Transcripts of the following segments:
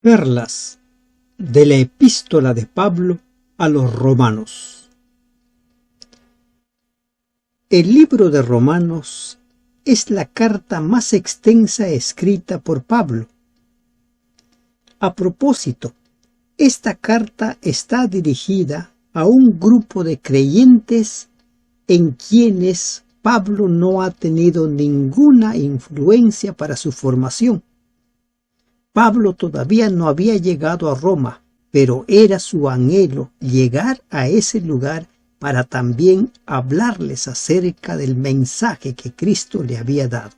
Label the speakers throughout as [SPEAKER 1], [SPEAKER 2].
[SPEAKER 1] Perlas de la epístola de Pablo a los romanos. El libro de Romanos es la carta más extensa escrita por Pablo. A propósito, esta carta está dirigida a un grupo de creyentes en quienes Pablo no ha tenido ninguna influencia para su formación. Pablo todavía no había llegado a Roma, pero era su anhelo llegar a ese lugar para también hablarles acerca del mensaje que Cristo le había dado.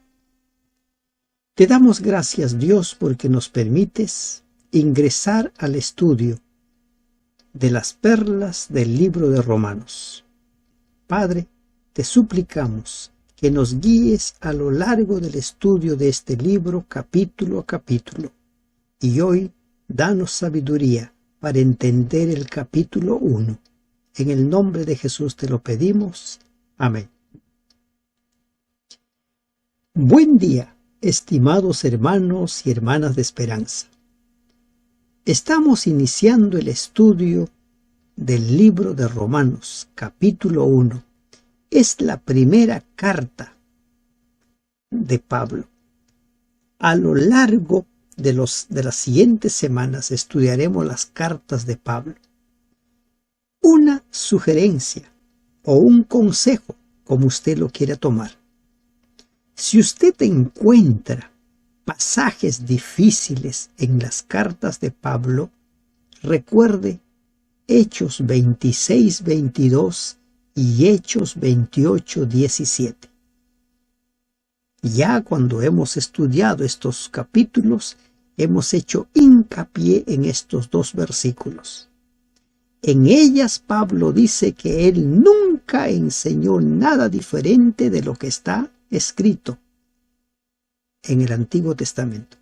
[SPEAKER 1] Te damos gracias, Dios, porque nos permites ingresar al estudio de las perlas del libro de Romanos. Padre, te suplicamos que nos guíes a lo largo del estudio de este libro capítulo a capítulo. Y hoy, danos sabiduría para entender el capítulo 1. En el nombre de Jesús te lo pedimos. Amén. Buen día, estimados hermanos y hermanas de esperanza. Estamos iniciando el estudio del libro de Romanos, capítulo 1. Es la primera carta de Pablo. A lo largo de las siguientes semanas estudiaremos las cartas de Pablo. Una sugerencia o un consejo, como usted lo quiera tomar. Si usted encuentra pasajes difíciles en las cartas de Pablo, recuerde Hechos 26-22 y Hechos 28-17. Ya cuando hemos estudiado estos capítulos, hemos hecho hincapié en estos dos versículos. En ellas Pablo dice que él nunca enseñó nada diferente de lo que está escrito en el Antiguo Testamento.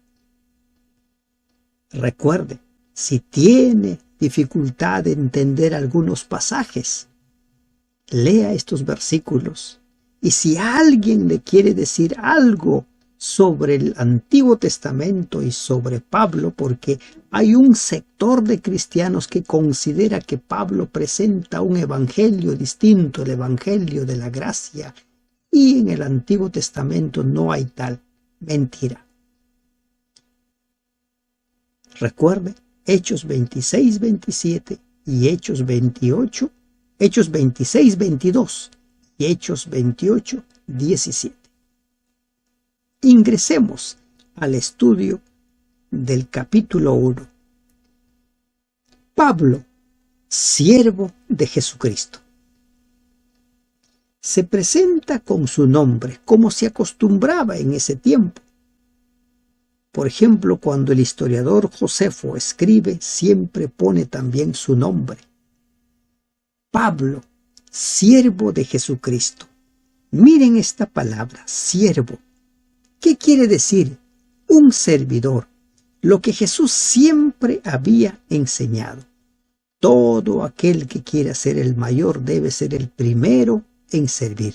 [SPEAKER 1] Recuerde, si tiene dificultad de entender algunos pasajes, lea estos versículos. Y si alguien le quiere decir algo sobre el Antiguo Testamento y sobre Pablo, porque hay un sector de cristianos que considera que Pablo presenta un evangelio distinto, el evangelio de la gracia, y en el Antiguo Testamento no hay tal. Mentira. Recuerde, Hechos 26-27 y Hechos 28, Hechos 26-22 y Hechos 28-17. Ingresemos al estudio del capítulo 1. Pablo, siervo de Jesucristo. Se presenta con su nombre, como se acostumbraba en ese tiempo. Por ejemplo, cuando el historiador Josefo escribe, siempre pone también su nombre. Pablo, siervo de Jesucristo. Miren esta palabra, siervo. ¿Qué quiere decir? Un servidor. Lo que Jesús siempre había enseñado. Todo aquel que quiera ser el mayor debe ser el primero en servir.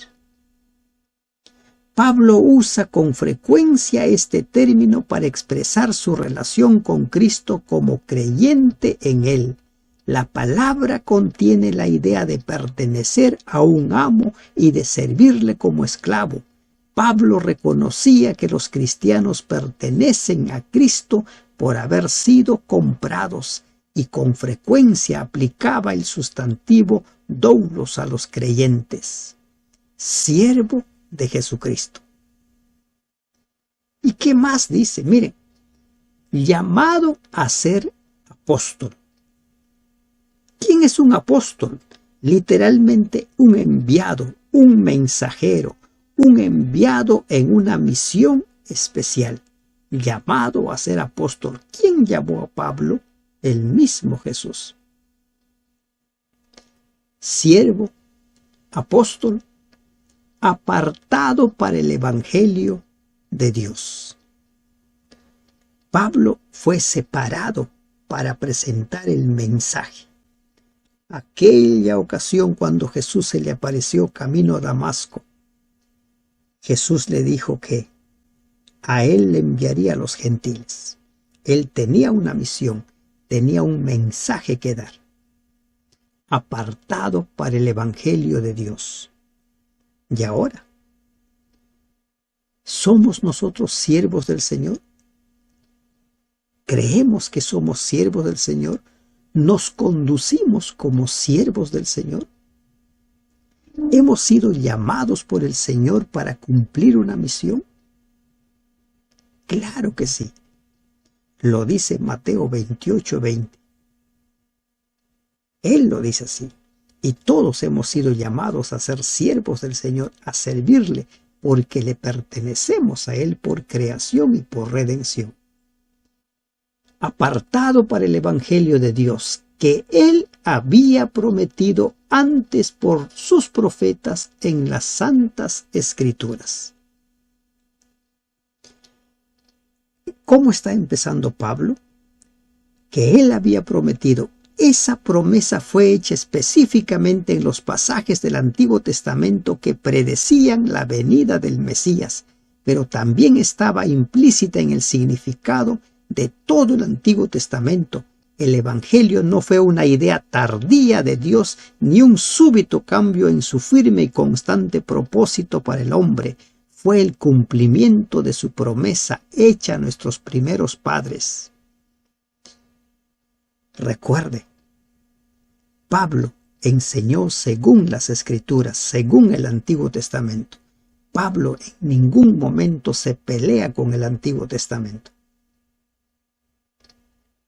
[SPEAKER 1] Pablo usa con frecuencia este término para expresar su relación con Cristo como creyente en Él. La palabra contiene la idea de pertenecer a un amo y de servirle como esclavo. Pablo reconocía que los cristianos pertenecen a Cristo por haber sido comprados y con frecuencia aplicaba el sustantivo doulos a los creyentes. Siervo de Jesucristo. ¿Y qué más dice? Miren, llamado a ser apóstol. ¿Quién es un apóstol? Literalmente un enviado, un mensajero, un enviado en una misión especial. Llamado a ser apóstol. ¿Quién llamó a Pablo? El mismo Jesús. Siervo, apóstol, apartado para el evangelio de Dios. Pablo fue separado para presentar el mensaje. Aquella ocasión cuando Jesús se le apareció camino a Damasco, Jesús le dijo que a él le enviaría a los gentiles. Él tenía una misión, tenía un mensaje que dar. Apartado para el Evangelio de Dios. Y ahora, ¿somos nosotros siervos del Señor? ¿Creemos que somos siervos del Señor? ¿Nos conducimos como siervos del Señor? ¿Hemos sido llamados por el Señor para cumplir una misión? Claro que sí. Lo dice Mateo 28:20. Él lo dice así. Y todos hemos sido llamados a ser siervos del Señor, a servirle, porque le pertenecemos a Él por creación y por redención. Apartado para el Evangelio de Dios, que Él había prometido antes por sus profetas en las Santas Escrituras. ¿Cómo está empezando Pablo? Que Él había prometido. Esa promesa fue hecha específicamente en los pasajes del Antiguo Testamento que predecían la venida del Mesías, pero también estaba implícita en el significado de todo el Antiguo Testamento. El Evangelio no fue una idea tardía de Dios ni un súbito cambio en su firme y constante propósito para el hombre. Fue el cumplimiento de su promesa hecha a nuestros primeros padres. Recuerde, Pablo enseñó según las Escrituras, según el Antiguo Testamento. Pablo en ningún momento se pelea con el Antiguo Testamento.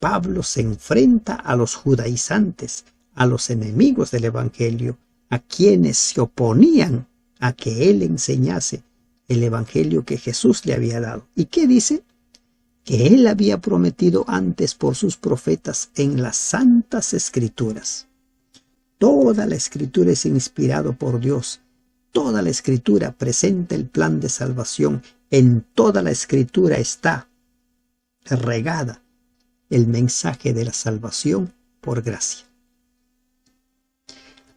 [SPEAKER 1] Pablo se enfrenta a los judaizantes, a los enemigos del Evangelio, a quienes se oponían a que él enseñase el Evangelio que Jesús le había dado. ¿Y qué dice? Que él había prometido antes por sus profetas en las Santas Escrituras. Toda la Escritura es inspirada por Dios. Toda la Escritura presenta el plan de salvación. En toda la Escritura está regada el mensaje de la salvación por gracia.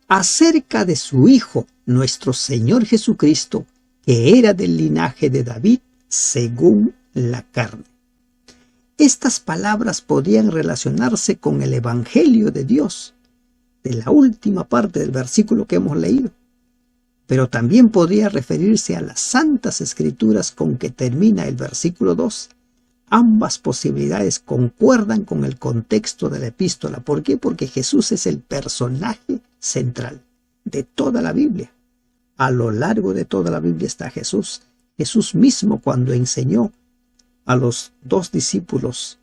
[SPEAKER 1] Acerca de su Hijo, nuestro Señor Jesucristo, que era del linaje de David según la carne. Estas palabras podían relacionarse con el Evangelio de Dios, de la última parte del versículo que hemos leído, pero también podría referirse a las Santas Escrituras con que termina el versículo 2. Ambas posibilidades concuerdan con el contexto de la epístola. ¿Por qué? Porque Jesús es el personaje central de toda la Biblia. A lo largo de toda la Biblia está Jesús. Jesús mismo, cuando enseñó a los 2 discípulos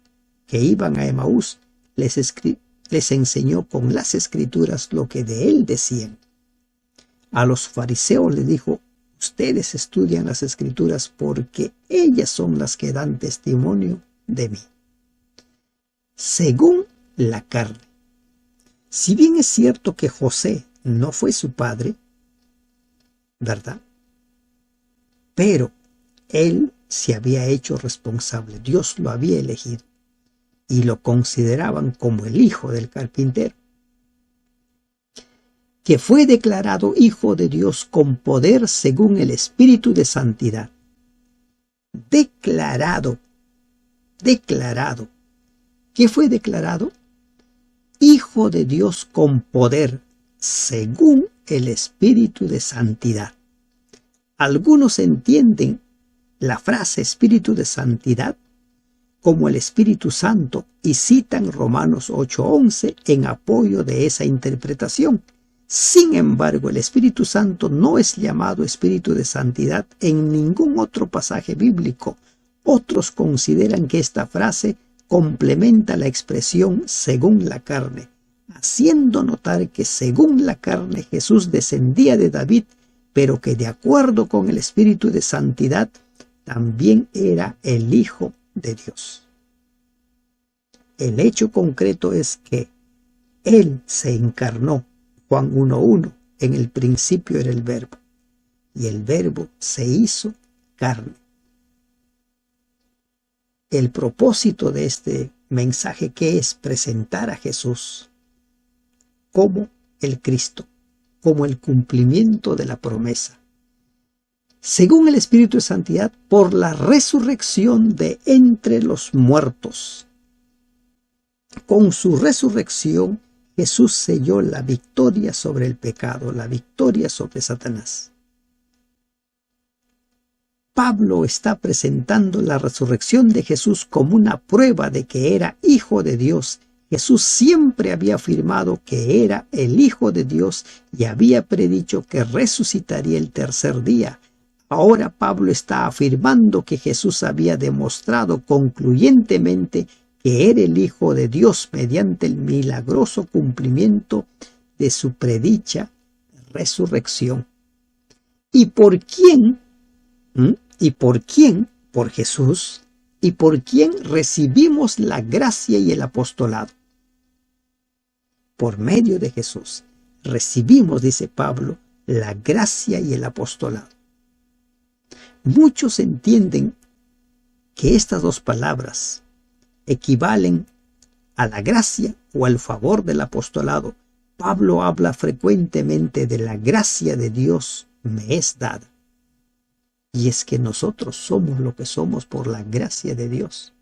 [SPEAKER 1] que iban a Emaús, les enseñó con las Escrituras lo que de él decían. A los fariseos les dijo: ustedes estudian las Escrituras porque ellas son las que dan testimonio de mí. Según la carne. Si bien es cierto que José no fue su padre, ¿verdad? Pero él se había hecho responsable. Dios lo había elegido y lo consideraban como el hijo del carpintero, que fue declarado hijo de Dios con poder según el Espíritu de santidad. Declarado. ¿Qué fue declarado? Hijo de Dios con poder según el Espíritu de santidad. Algunos entienden la frase Espíritu de santidad como el Espíritu Santo y citan Romanos 8:11 en apoyo de esa interpretación. Sin embargo, el Espíritu Santo no es llamado Espíritu de Santidad en ningún otro pasaje bíblico. Otros consideran que esta frase complementa la expresión según la carne, haciendo notar que según la carne Jesús descendía de David, pero que de acuerdo con el Espíritu de Santidad también era el Hijo de Dios. El hecho concreto es que Él se encarnó. Juan 1:1, en el principio era el Verbo, y el Verbo se hizo carne. El propósito de este mensaje, que es presentar a Jesús como el Cristo, como el cumplimiento de la promesa. según el Espíritu de Santidad, por la resurrección de entre los muertos. Con su resurrección, Jesús selló la victoria sobre el pecado, la victoria sobre Satanás. Pablo está presentando la resurrección de Jesús como una prueba de que era Hijo de Dios. Jesús siempre había afirmado que era el Hijo de Dios y había predicho que resucitaría el tercer día. Ahora Pablo está afirmando que Jesús había demostrado concluyentemente que era el Hijo de Dios mediante el milagroso cumplimiento de su predicha resurrección. ¿Y por quién? ¿Y por quién? Por Jesús. ¿Y por quién recibimos la gracia y el apostolado? Por medio de Jesús recibimos, dice Pablo, la gracia y el apostolado. Muchos entienden que estas dos palabras equivalen a la gracia o al favor del apostolado. Pablo habla frecuentemente de la gracia de Dios me es dada. Y es que nosotros somos lo que somos por la gracia de Dios.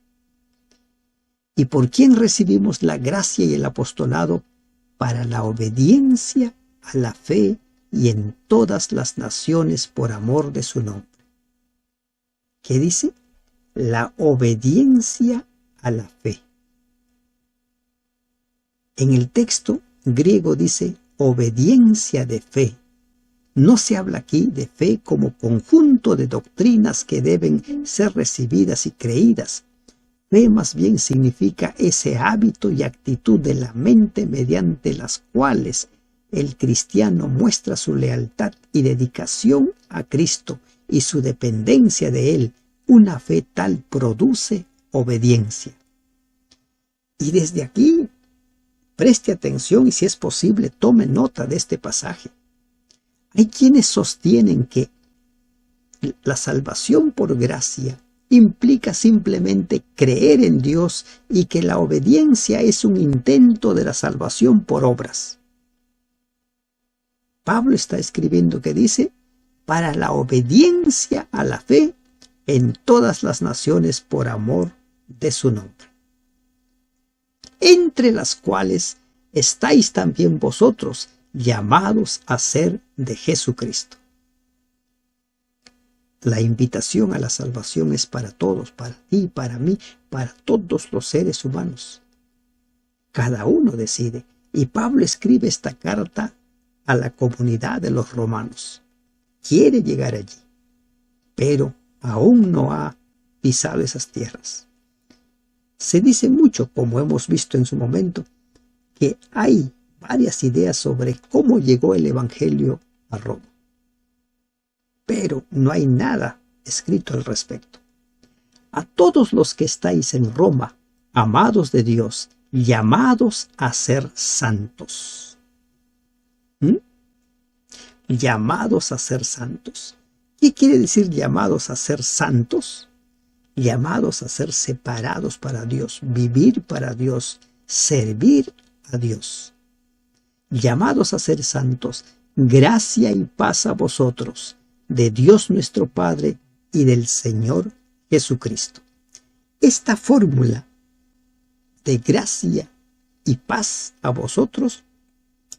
[SPEAKER 1] ¿Y por quién recibimos la gracia y el apostolado? Para la obediencia a la fe y en todas las naciones por amor de su nombre. ¿Qué dice? La obediencia a la fe. En el texto griego dice obediencia de fe. No se habla aquí de fe como conjunto de doctrinas que deben ser recibidas y creídas. Fe más bien significa ese hábito y actitud de la mente mediante las cuales el cristiano muestra su lealtad y dedicación a Cristo y su dependencia de Él. Una fe tal produce obediencia. Y desde aquí, preste atención y si es posible, tome nota de este pasaje. Hay quienes sostienen que la salvación por gracia implica simplemente creer en Dios y que la obediencia es un intento de la salvación por obras. Pablo está escribiendo que dice, para la obediencia a la fe en todas las naciones por amor de su nombre, entre las cuales estáis también vosotros, llamados a ser de Jesucristo. La invitación a la salvación es para todos, para ti, para mí, para todos los seres humanos. Cada uno decide. Y Pablo escribe esta carta a la comunidad de los romanos. Quiere llegar allí, pero aún no ha pisado esas tierras. Se dice mucho, como hemos visto en su momento, que hay varias ideas sobre cómo llegó el Evangelio a Roma. Pero no hay nada escrito al respecto. A todos los que estáis en Roma, amados de Dios, llamados a ser santos. Llamados a ser santos. ¿Qué quiere decir llamados a ser santos? Llamados a ser separados para Dios, vivir para Dios, servir a Dios. Llamados a ser santos, gracia y paz a vosotros, de Dios nuestro Padre y del Señor Jesucristo. Esta fórmula de gracia y paz a vosotros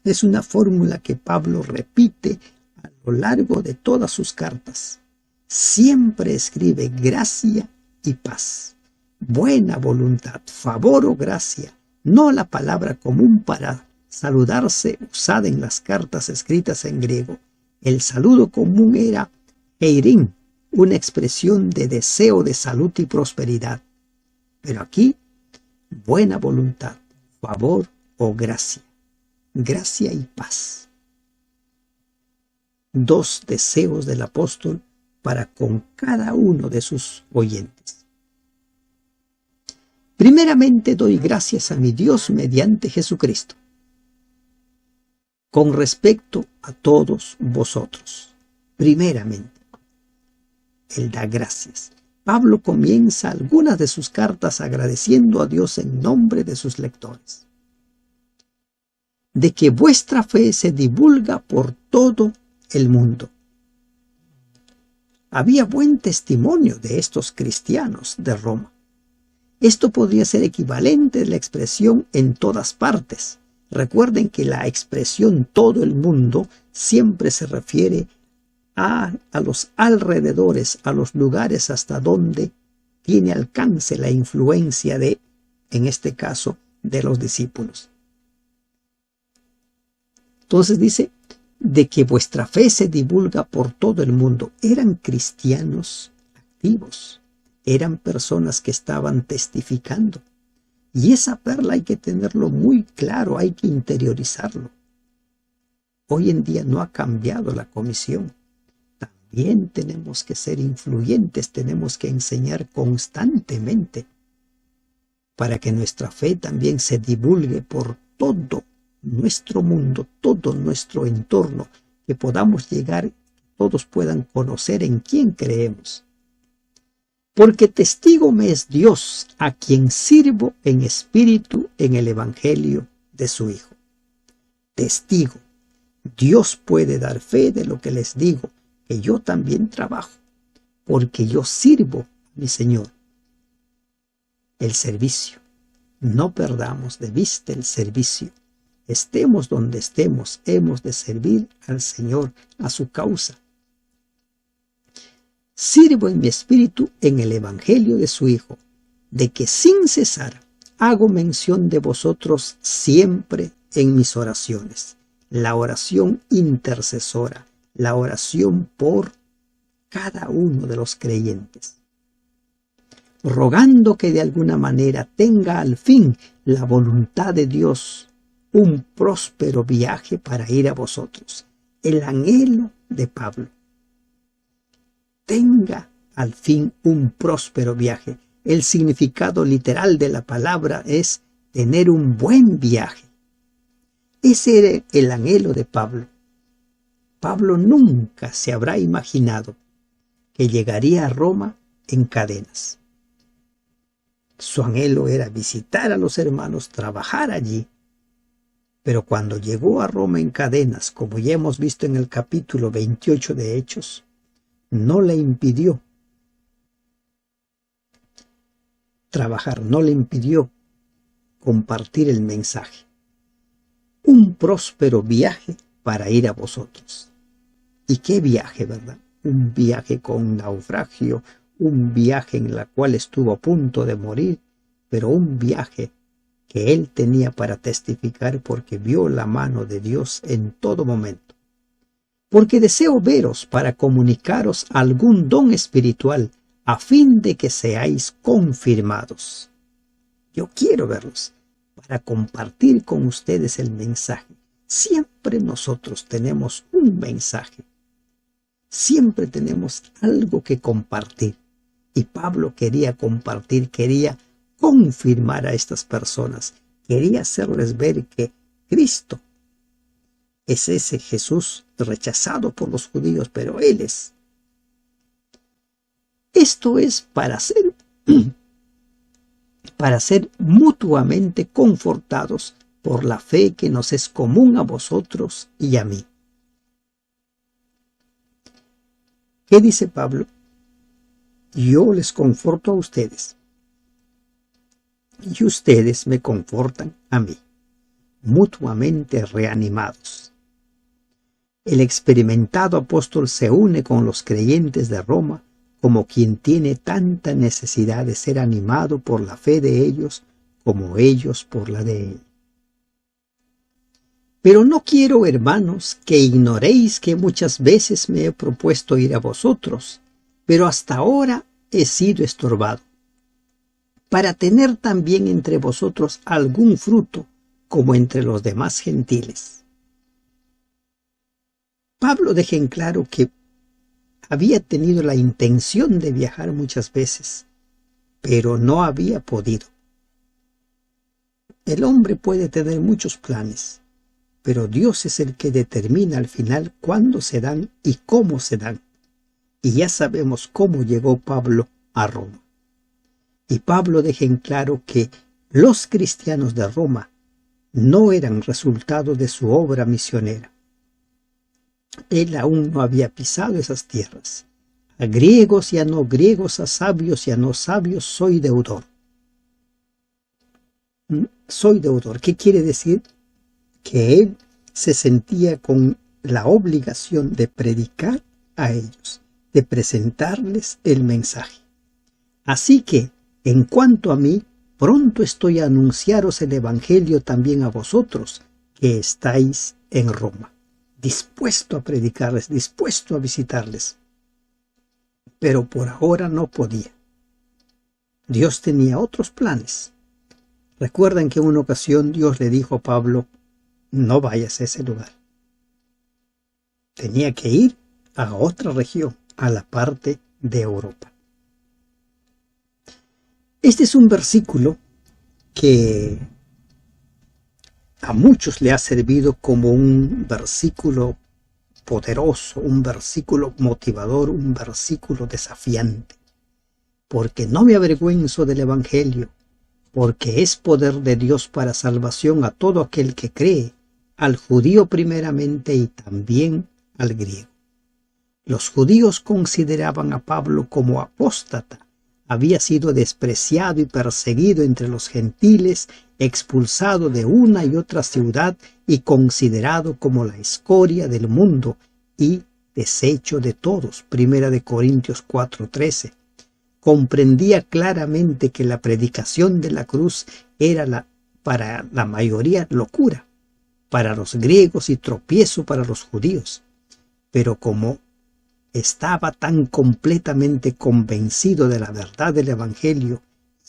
[SPEAKER 1] es una fórmula que Pablo repite a lo largo de todas sus cartas. Siempre escribe gracia y paz, buena voluntad, favor o gracia, no la palabra común para saludarse usada en las cartas escritas en griego. El saludo común era eirin, una expresión de deseo de salud y prosperidad. Pero aquí, buena voluntad, favor o gracia. Gracia y paz. Dos deseos del apóstol para con cada uno de sus oyentes. Primeramente doy gracias a mi Dios mediante Jesucristo, con respecto a todos vosotros. Primeramente, Él da gracias. Pablo comienza algunas de sus cartas agradeciendo a Dios en nombre de sus lectores, de que vuestra fe se divulga por todo el mundo. Había buen testimonio de estos cristianos de Roma. Esto podría ser equivalente de la expresión en todas partes. Recuerden que la expresión todo el mundo siempre se refiere a los alrededores, a los lugares hasta donde tiene alcance la influencia de, en este caso, de los discípulos. Entonces dice, de que vuestra fe se divulga por todo el mundo. Eran cristianos activos, eran personas que estaban testificando. Y esa perla hay que tenerlo muy claro, hay que interiorizarlo. Hoy en día no ha cambiado la comisión. También tenemos que ser influyentes, tenemos que enseñar constantemente para que nuestra fe también se divulgue por todo nuestro mundo, todo nuestro entorno, que podamos llegar, todos puedan conocer en quién creemos. Porque testigo me es Dios, a quien sirvo en espíritu en el evangelio de su Hijo. Testigo. Dios puede dar fe de lo que les digo, que yo también trabajo, porque yo sirvo a mi Señor. El servicio. No perdamos de vista el servicio. Estemos donde estemos, hemos de servir al Señor, a su causa. Sirvo en mi espíritu en el evangelio de su Hijo, de que sin cesar hago mención de vosotros siempre en mis oraciones. La oración intercesora, la oración por cada uno de los creyentes, rogando que de alguna manera tenga al fin la voluntad de Dios un próspero viaje para ir a vosotros. El anhelo de Pablo. Tenga al fin un próspero viaje. El significado literal de la palabra es tener un buen viaje. Ese era el anhelo de Pablo. Pablo nunca se habrá imaginado que llegaría a Roma en cadenas. Su anhelo era visitar a los hermanos, trabajar allí. Pero cuando llegó a Roma en cadenas, como ya hemos visto en el capítulo 28 de Hechos, no le impidió trabajar, no le impidió compartir el mensaje. Un próspero viaje para ir a vosotros. ¿Y qué viaje, verdad? Un viaje con naufragio, un viaje en el cual estuvo a punto de morir, pero un viaje que él tenía para testificar porque vio la mano de Dios en todo momento. Porque deseo veros para comunicaros algún don espiritual a fin de que seáis confirmados. Yo quiero verlos para compartir con ustedes el mensaje. Siempre nosotros tenemos un mensaje. Siempre tenemos algo que compartir. Y Pablo quería compartir, quería confirmar a estas personas, quería hacerles ver que Cristo es ese Jesús rechazado por los judíos, pero Él es. Esto es para ser mutuamente confortados por la fe que nos es común a vosotros y a mí. ¿Qué dice Pablo? Yo les conforto a ustedes y ustedes me confortan a mí, mutuamente reanimados. El experimentado apóstol se une con los creyentes de Roma como quien tiene tanta necesidad de ser animado por la fe de ellos como ellos por la de él. Pero no quiero, hermanos, que ignoréis que muchas veces me he propuesto ir a vosotros, pero hasta ahora he sido estorbado, para tener también entre vosotros algún fruto, como entre los demás gentiles. Pablo deja en claro que había tenido la intención de viajar muchas veces, pero no había podido. El hombre puede tener muchos planes, pero Dios es el que determina al final cuándo se dan y cómo se dan. Y ya sabemos cómo llegó Pablo a Roma. Y Pablo deja en claro que los cristianos de Roma no eran resultado de su obra misionera. Él aún no había pisado esas tierras. A griegos y a no griegos, a sabios y a no sabios, soy deudor. Soy deudor. ¿Qué quiere decir? Que él se sentía con la obligación de predicar a ellos, de presentarles el mensaje. Así que, en cuanto a mí, pronto estoy a anunciaros el Evangelio también a vosotros, que estáis en Roma, dispuesto a predicarles, dispuesto a visitarles. Pero por ahora no podía. Dios tenía otros planes. Recuerdan que en una ocasión Dios le dijo a Pablo, no vayas a ese lugar. Tenía que ir a otra región, a la parte de Europa. Este es un versículo que a muchos le ha servido como un versículo poderoso, un versículo motivador, un versículo desafiante. Porque no me avergüenzo del Evangelio, porque es poder de Dios para salvación a todo aquel que cree, al judío primeramente y también al griego. Los judíos consideraban a Pablo como apóstata. Había sido despreciado y perseguido entre los gentiles, expulsado de una y otra ciudad y considerado como la escoria del mundo y deshecho de todos. 1 Corintios 4:13. Comprendía claramente que la predicación de la cruz era para la mayoría locura, para los griegos y tropiezo para los judíos. Pero como estaba tan completamente convencido de la verdad del Evangelio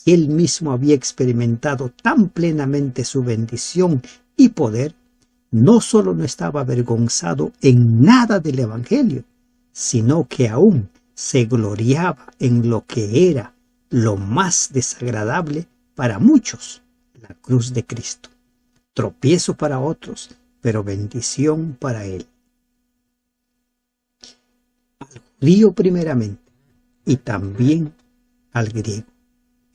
[SPEAKER 1] y él mismo había experimentado tan plenamente su bendición y poder, no solo no estaba avergonzado en nada del Evangelio, sino que aún se gloriaba en lo que era lo más desagradable para muchos, la cruz de Cristo. Tropiezo para otros, pero bendición para él. Al judío primeramente y también al griego.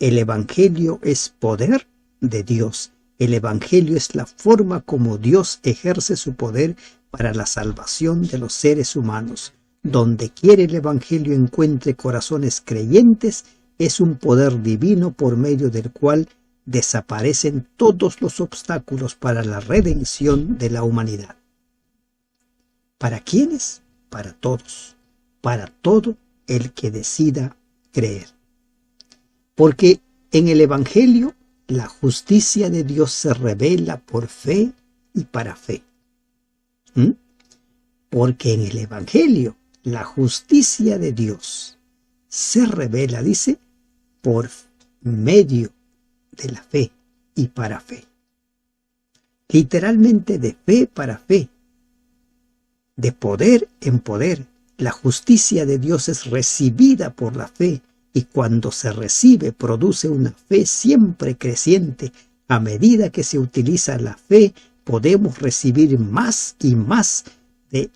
[SPEAKER 1] El Evangelio es poder de Dios. El Evangelio es la forma como Dios ejerce su poder para la salvación de los seres humanos. Donde quiere el Evangelio encuentre corazones creyentes, es un poder divino por medio del cual desaparecen todos los obstáculos para la redención de la humanidad. ¿Para quiénes? Para todos. Para todo el que decida creer. Porque en el Evangelio la justicia de Dios se revela por fe y para fe. Porque en el Evangelio la justicia de Dios se revela, dice, por medio de la fe y para fe. Literalmente de fe para fe. De poder en poder. La justicia de Dios es recibida por la fe y cuando se recibe produce una fe siempre creciente. A medida que se utiliza la fe podemos recibir más y más de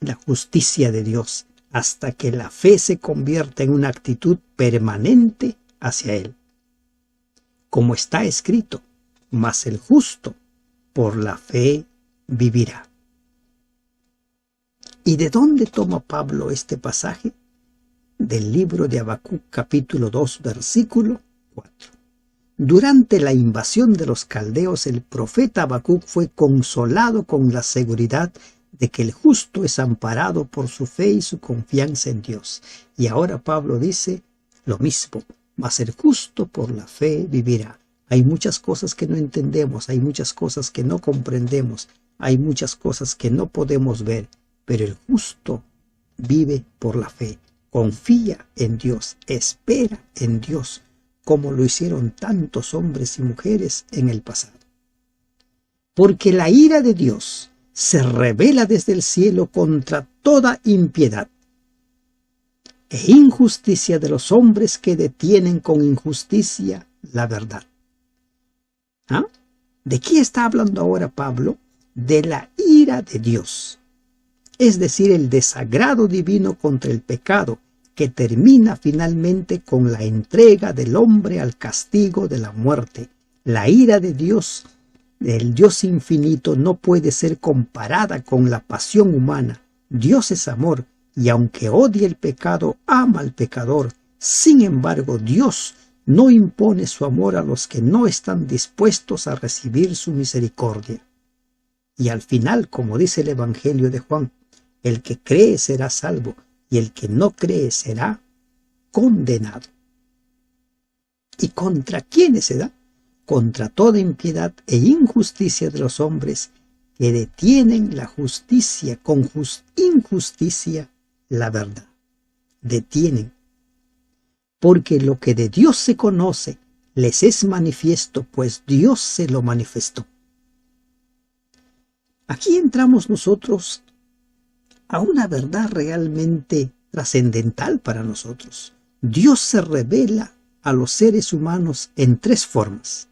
[SPEAKER 1] la justicia de Dios hasta que la fe se convierta en una actitud permanente hacia Él. Como está escrito, mas el justo por la fe vivirá. ¿Y de dónde toma Pablo este pasaje? Del libro de Habacuc capítulo 2 versículo 4. Durante la invasión de los caldeos, el profeta Habacuc fue consolado con la seguridad de que el justo es amparado por su fe y su confianza en Dios. Y ahora Pablo dice lo mismo, mas el justo por la fe vivirá. Hay muchas cosas que no entendemos, hay muchas cosas que no comprendemos, hay muchas cosas que no podemos ver, pero el justo vive por la fe, confía en Dios, espera en Dios, como lo hicieron tantos hombres y mujeres en el pasado. Porque la ira de Dios se revela desde el cielo contra toda impiedad e injusticia de los hombres que detienen con injusticia la verdad. ¿De qué está hablando ahora Pablo? De la ira de Dios, es decir, el desagrado divino contra el pecado, que termina finalmente con la entrega del hombre al castigo de la muerte. La ira de Dios, del Dios infinito, no puede ser comparada con la pasión humana. Dios es amor, y aunque odie el pecado, ama al pecador. Sin embargo, Dios no impone su amor a los que no están dispuestos a recibir su misericordia. Y al final, como dice el Evangelio de Juan, el que cree será salvo y el que no cree será condenado. ¿Y contra quiénes se da? Contra toda impiedad e injusticia de los hombres que detienen la justicia con injusticia la verdad. Detienen. Porque lo que de Dios se conoce les es manifiesto, pues Dios se lo manifestó. Aquí entramos nosotros a una verdad realmente trascendental para nosotros. Dios se revela a los seres humanos en tres formas.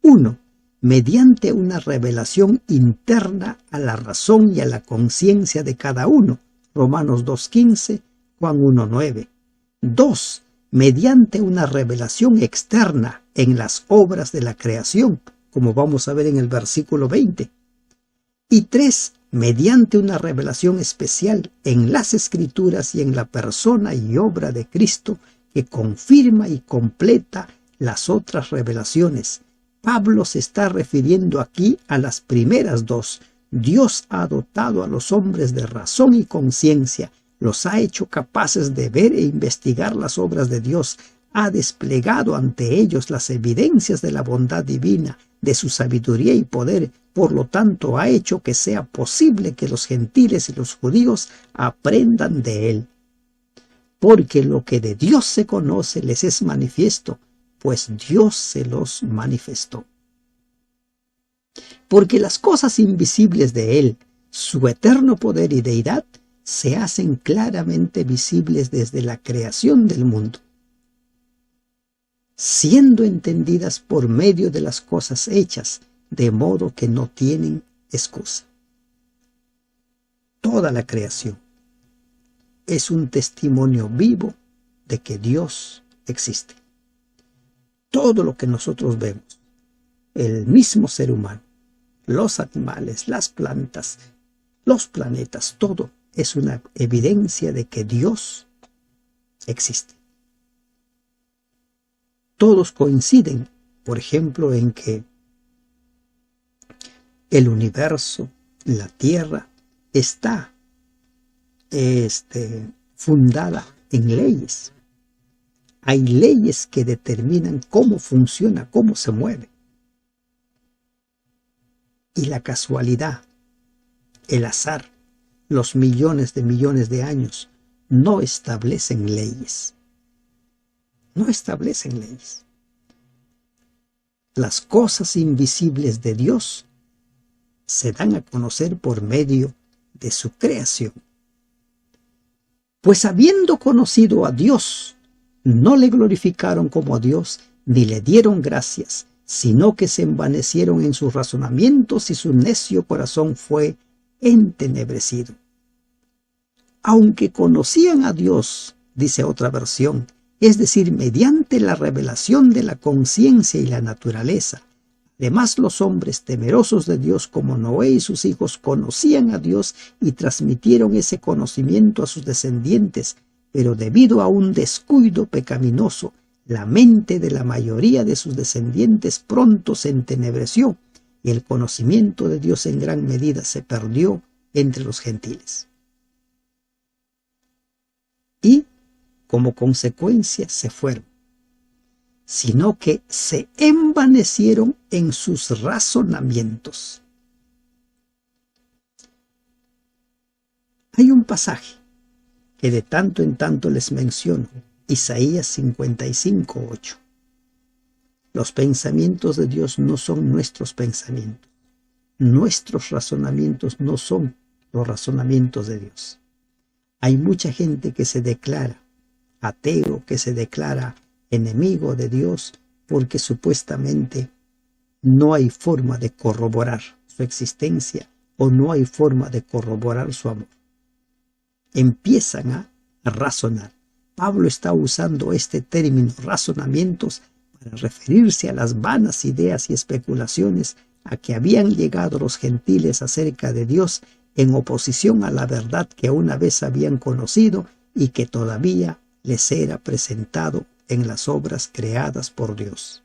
[SPEAKER 1] 1. Mediante una revelación interna a la razón y a la conciencia de cada uno. Romanos 2:15, Juan 1:9. 2. Mediante una revelación externa en las obras de la creación, como vamos a ver en el versículo 20. Y 3. Mediante una revelación especial en las Escrituras y en la persona y obra de Cristo, que confirma y completa las otras revelaciones. Pablo se está refiriendo aquí a las primeras dos. Dios ha dotado a los hombres de razón y conciencia, los ha hecho capaces de ver e investigar las obras de Dios, ha desplegado ante ellos las evidencias de la bondad divina, de su sabiduría y poder. Por lo tanto, ha hecho que sea posible que los gentiles y los judíos aprendan de él. Porque lo que de Dios se conoce les es manifiesto, pues Dios se los manifestó. Porque las cosas invisibles de él, su eterno poder y deidad, se hacen claramente visibles desde la creación del mundo, siendo entendidas por medio de las cosas hechas, de modo que no tienen excusa. Toda la creación es un testimonio vivo de que Dios existe. Todo lo que nosotros vemos, el mismo ser humano, los animales, las plantas, los planetas, todo es una evidencia de que Dios existe. Todos coinciden, por ejemplo, en que el universo, la Tierra, está fundada en leyes. Hay leyes que determinan cómo funciona, cómo se mueve. Y la casualidad, el azar, los millones de años no establecen leyes. No establecen leyes. Las cosas invisibles de Dios se dan a conocer por medio de su creación. Pues habiendo conocido a Dios, no le glorificaron como a Dios, ni le dieron gracias, sino que se envanecieron en sus razonamientos y su necio corazón fue entenebrecido. Aunque conocían a Dios, dice otra versión, es decir, mediante la revelación de la conciencia y la naturaleza. Además, los hombres temerosos de Dios como Noé y sus hijos conocían a Dios y transmitieron ese conocimiento a sus descendientes, pero debido a un descuido pecaminoso, la mente de la mayoría de sus descendientes pronto se entenebreció y el conocimiento de Dios en gran medida se perdió entre los gentiles. Y, como consecuencia, se fueron, sino que se envanecieron en sus razonamientos. Hay un pasaje que de tanto en tanto les menciono, Isaías 55:8. Los pensamientos de Dios no son nuestros pensamientos. Nuestros razonamientos no son los razonamientos de Dios. Hay mucha gente que se declara ateo, que se declara enemigo de Dios, porque supuestamente no hay forma de corroborar su existencia o no hay forma de corroborar su amor. Empiezan a razonar. Pablo está usando este término razonamientos para referirse a las vanas ideas y especulaciones a que habían llegado los gentiles acerca de Dios en oposición a la verdad que una vez habían conocido y que todavía les era presentado en las obras creadas por Dios.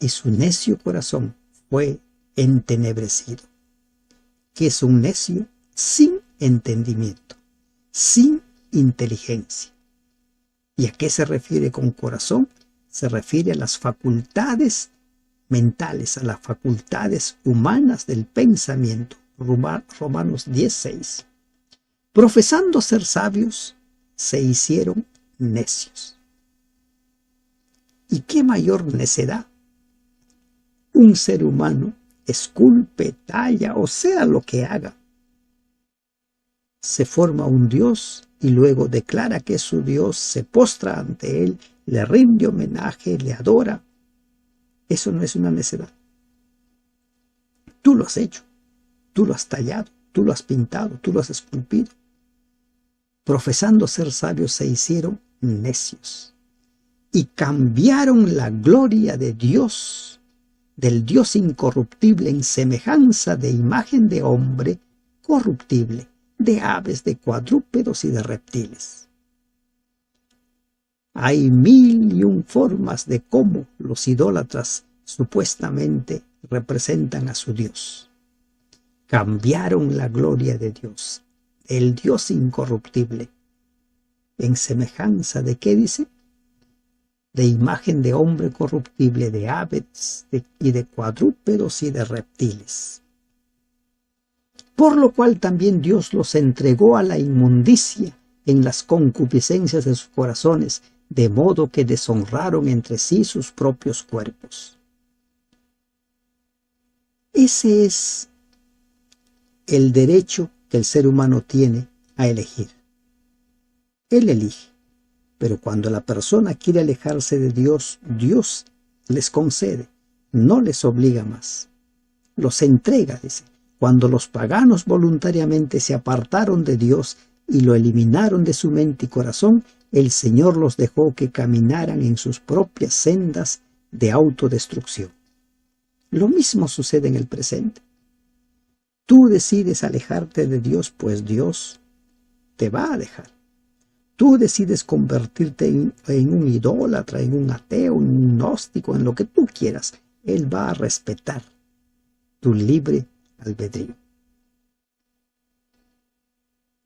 [SPEAKER 1] Y su necio corazón fue entenebrecido. ¿Qué es un necio? Sin entendimiento, sin inteligencia. ¿Y a qué se refiere con corazón? Se refiere a las facultades mentales, a las facultades humanas del pensamiento. Romanos 10:6. Profesando ser sabios, se hicieron necios. ¿Y qué mayor necedad? Un ser humano esculpe, talla o sea lo que haga. Se forma un Dios y luego declara que es su Dios, se postra ante él, le rinde homenaje, le adora. Eso no es una necedad. Tú lo has hecho, tú lo has tallado, tú lo has pintado, tú lo has esculpido. Profesando ser sabios se hicieron necios y cambiaron la gloria de Dios, del Dios incorruptible, en semejanza de imagen de hombre corruptible, de aves, de cuadrúpedos y de reptiles. Hay 1001 formas de cómo los idólatras supuestamente representan a su Dios. Cambiaron la gloria de Dios, el Dios incorruptible, en semejanza de, ¿qué dice? De imagen de hombre corruptible, de aves y de cuadrúpedos y de reptiles. Por lo cual también Dios los entregó a la inmundicia en las concupiscencias de sus corazones, de modo que deshonraron entre sí sus propios cuerpos. Ese es el derecho que el ser humano tiene a elegir. Él elige, pero cuando la persona quiere alejarse de Dios, Dios les concede, no les obliga más. Los entrega, dice. Cuando los paganos voluntariamente se apartaron de Dios y lo eliminaron de su mente y corazón, el Señor los dejó que caminaran en sus propias sendas de autodestrucción. Lo mismo sucede en el presente. Tú decides alejarte de Dios, pues Dios te va a dejar. Tú decides convertirte en un idólatra, en un ateo, en un gnóstico, en lo que tú quieras. Él va a respetar tu libre albedrío.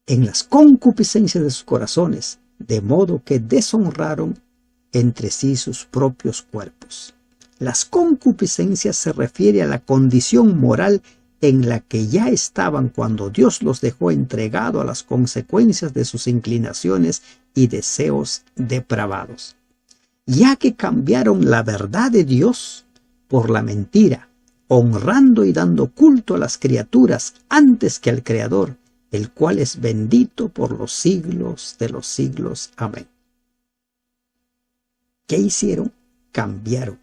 [SPEAKER 1] En las concupiscencias de sus corazones, de modo que deshonraron entre sí sus propios cuerpos. Las concupiscencias se refiere a la condición moral en la que ya estaban cuando Dios los dejó entregado a las consecuencias de sus inclinaciones y deseos depravados, ya que cambiaron la verdad de Dios por la mentira, honrando y dando culto a las criaturas antes que al Creador, el cual es bendito por los siglos de los siglos. Amén. ¿Qué hicieron? Cambiaron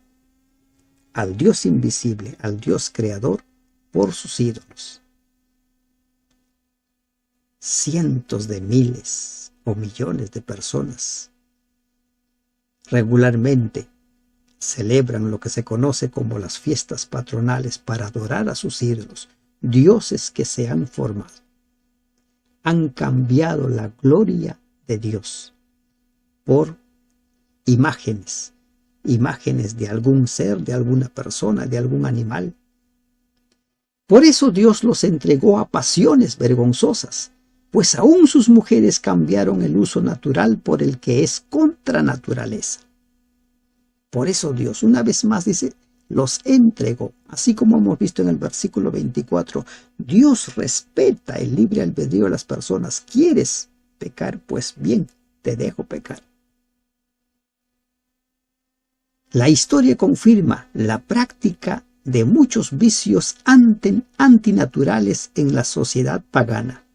[SPEAKER 1] al Dios invisible, al Dios creador, por sus ídolos. Cientos de miles o millones de personas regularmente celebran lo que se conoce como las fiestas patronales para adorar a sus ídolos, dioses que se han formado. Han cambiado la gloria de Dios por imágenes de algún ser, de alguna persona, de algún animal. Por eso Dios los entregó a pasiones vergonzosas, pues aún sus mujeres cambiaron el uso natural por el que es contra naturaleza. Por eso Dios, una vez más dice, los entregó. Así como hemos visto en el versículo 24, Dios respeta el libre albedrío de las personas. ¿Quieres pecar? Pues bien, te dejo pecar. La historia confirma la práctica de muchos vicios antinaturales en la sociedad pagana,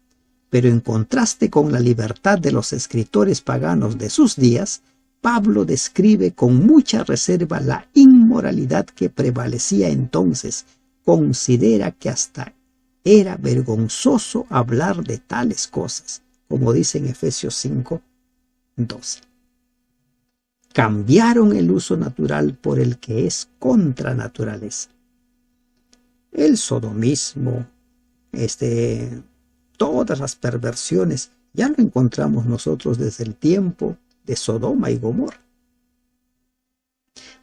[SPEAKER 1] pero en contraste con la libertad de los escritores paganos de sus días, Pablo describe con mucha reserva la inmoralidad que prevalecía entonces. Considera que hasta era vergonzoso hablar de tales cosas, como dice en Efesios 5:12. Cambiaron el uso natural por el que es contra naturaleza. El sodomismo, todas las perversiones, ya lo encontramos nosotros desde el tiempo de Sodoma y Gomorra.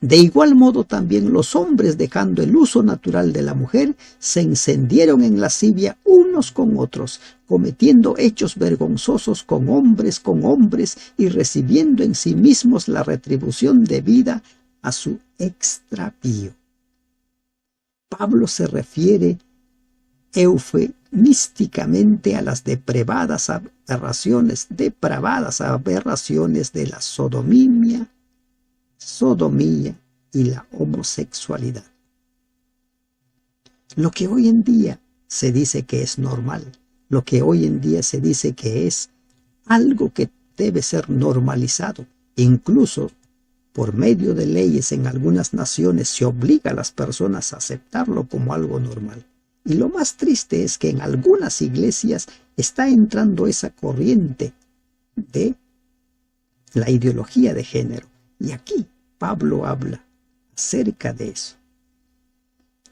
[SPEAKER 1] De igual modo también los hombres, dejando el uso natural de la mujer, se encendieron en lascivia unos con otros, cometiendo hechos vergonzosos con hombres y recibiendo en sí mismos la retribución debida a su extravío. Pablo se refiere eufemísticamente a las depravadas aberraciones de la sodomía y la homosexualidad. Lo que hoy en día se dice que es normal, lo que hoy en día se dice que es algo que debe ser normalizado, incluso por medio de leyes en algunas naciones se obliga a las personas a aceptarlo como algo normal. Y lo más triste es que en algunas iglesias está entrando esa corriente de la ideología de género. Y aquí Pablo habla acerca de eso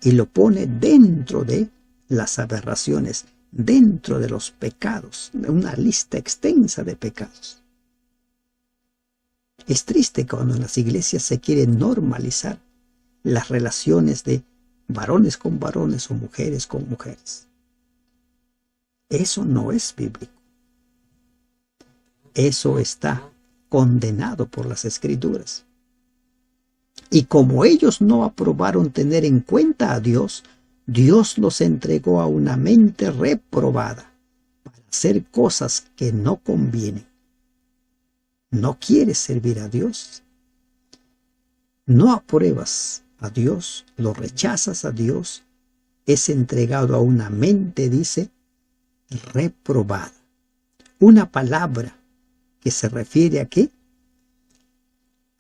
[SPEAKER 1] y lo pone dentro de las aberraciones, dentro de los pecados, de una lista extensa de pecados. Es triste cuando en las iglesias se quiere normalizar las relaciones de varones con varones o mujeres con mujeres. Eso no es bíblico. Eso está condenado por las Escrituras. Y como ellos no aprobaron tener en cuenta a Dios, Dios los entregó a una mente reprobada para hacer cosas que no convienen. ¿No quieres servir a Dios? ¿No apruebas a Dios? ¿Lo rechazas a Dios? Es entregado a una mente, dice, reprobada. Una palabra que se refiere a ¿qué?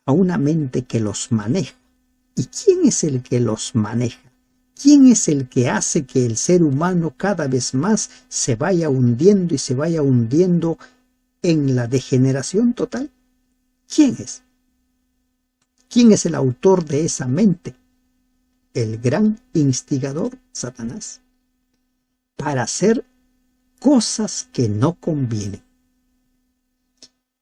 [SPEAKER 1] A una mente que los maneja. ¿Y quién es el que los maneja? ¿Quién es el que hace que el ser humano cada vez más se vaya hundiendo y se vaya hundiendo en la degeneración total? ¿Quién es? ¿Quién es el autor de esa mente? El gran instigador, Satanás, para hacer cosas que no convienen.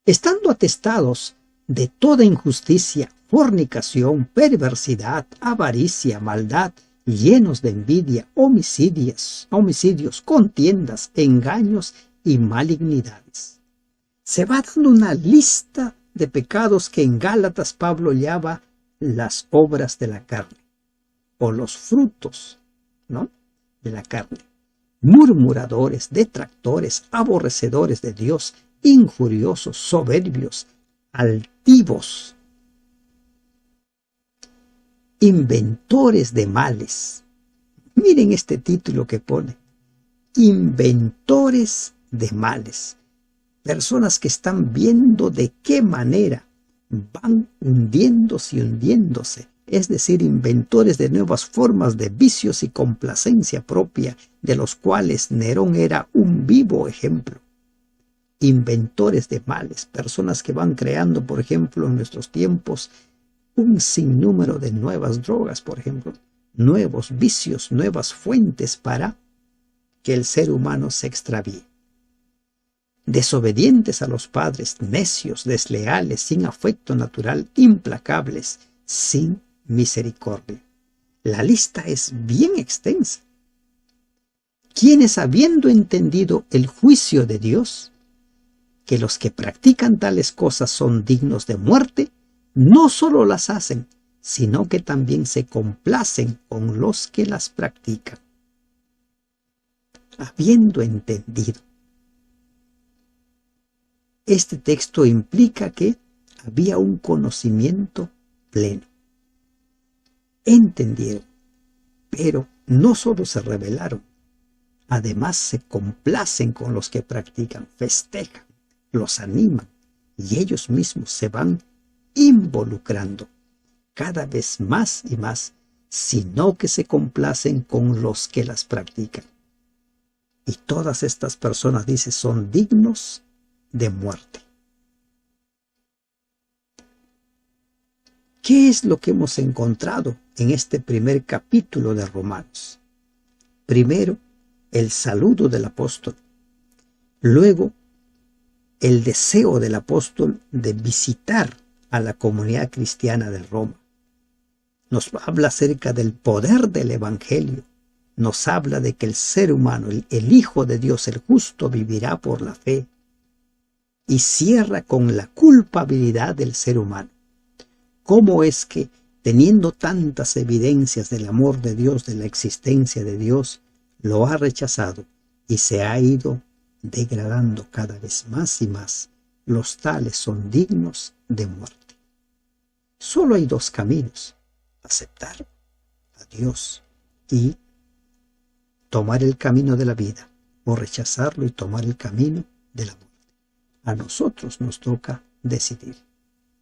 [SPEAKER 1] Estando atestados de toda injusticia, fornicación, perversidad, avaricia, maldad, llenos de envidia, homicidios, contiendas, engaños y malignidades. Se va dando una lista de pecados que en Gálatas Pablo llama las obras de la carne, o los frutos, ¿no?, de la carne. Murmuradores, detractores, aborrecedores de Dios, injuriosos, soberbios, altivos, inventores de males. Miren este título que pone: inventores de males. Personas que están viendo de qué manera van hundiéndose y hundiéndose. Es decir, inventores de nuevas formas de vicios y complacencia propia, de los cuales Nerón era un vivo ejemplo. Inventores de males, personas que van creando, por ejemplo, en nuestros tiempos, un sinnúmero de nuevas drogas, por ejemplo, nuevos vicios, nuevas fuentes para que el ser humano se extravíe. Desobedientes a los padres, necios, desleales, sin afecto natural, implacables, sin misericordia. La lista es bien extensa. Quienes, habiendo entendido el juicio de Dios, que los que practican tales cosas son dignos de muerte, no solo las hacen, sino que también se complacen con los que las practican. Habiendo entendido. Este texto implica que había un conocimiento pleno. Entendieron, pero no solo se rebelaron, además se complacen con los que practican, festejan, los animan y ellos mismos se van involucrando cada vez más y más, sino que se complacen con los que las practican. Y todas estas personas, dice, son dignos de muerte. ¿Qué es lo que hemos encontrado en este primer capítulo de Romanos? Primero, el saludo del apóstol. Luego, el deseo del apóstol de visitar a la comunidad cristiana de Roma. Nos habla acerca del poder del evangelio. Nos habla de que el ser humano, el Hijo de Dios, el justo, vivirá por la fe. Y cierra con la culpabilidad del ser humano. ¿Cómo es que, teniendo tantas evidencias del amor de Dios, de la existencia de Dios, lo ha rechazado y se ha ido degradando cada vez más y más? Los tales son dignos de muerte. Solo hay dos caminos: aceptar a Dios y tomar el camino de la vida, o rechazarlo y tomar el camino de la muerte. A nosotros nos toca decidir.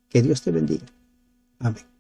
[SPEAKER 1] Que Dios te bendiga. Amén.